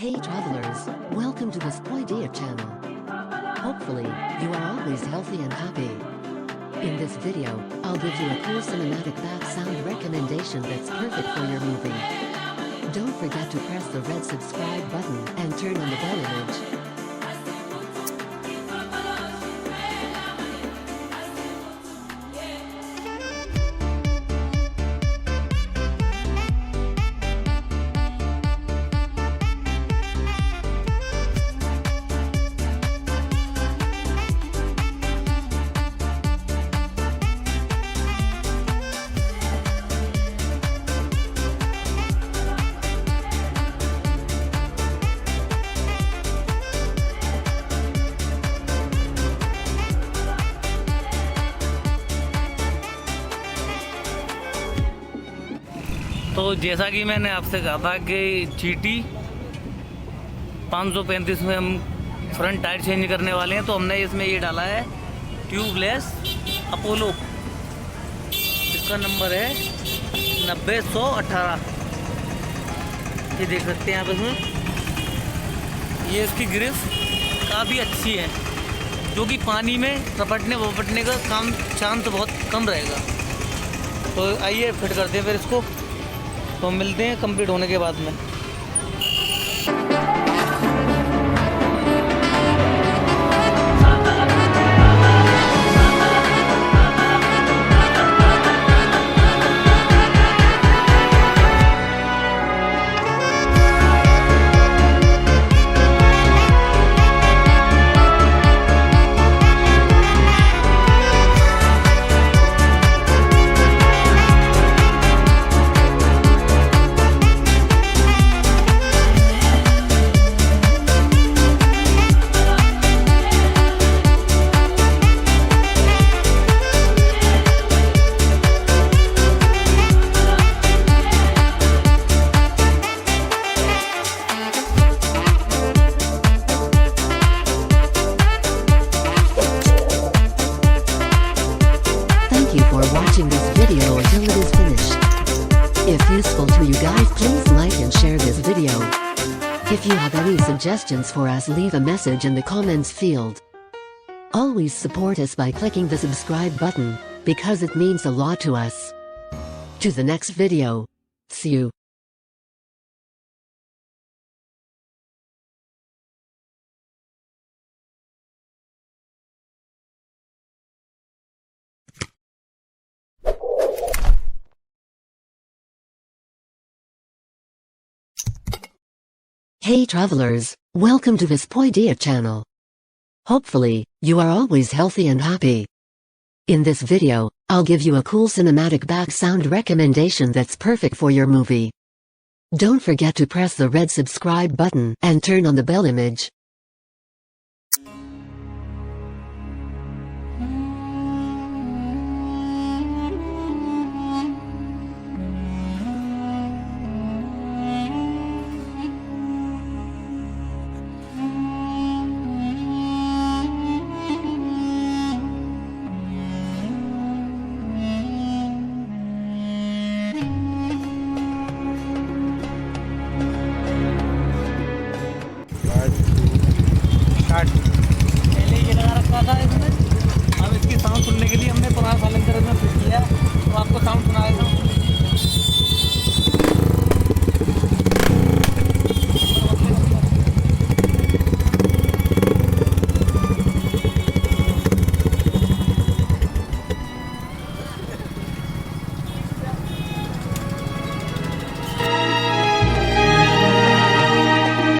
Hey travelers, welcome to this idea channel. Hopefully, you are always healthy and happy. In this video, I'll give you a cool cinematic back sound recommendation that's perfect for your movie. Don't forget to press the red subscribe button and turn on the bell image. तो जैसा कि मैंने आपसे कहा था कि GT 535 में हम फ्रंट टायर चेंज करने वाले हैं, तो हमने इसमें ये डाला है ट्यूबलेस अपोलो। इसका नंबर है 90118। ये देख सकते हैं आप इसमें। ये इसकी ग्रिप काफ़ी अच्छी है, जो कि पानी में रपटने वपटने का चांस बहुत कम रहेगा। तो आइए फिट करते हैं फिर इसको, तो मिलते हैं कंप्लीट होने के बाद में। Watching this video until it is finished. If useful to you guys, please like and share this video. If you have any suggestions for us, leave a message in the comments field. Always support us by clicking the subscribe button, because it means a lot to us. To the next video. See you. Hey travelers, welcome to this idea channel. Hopefully, you are always healthy and happy. In this video, I'll give you a cool cinematic back sound recommendation that's perfect for your movie. Don't forget to press the red subscribe button and turn on the bell image.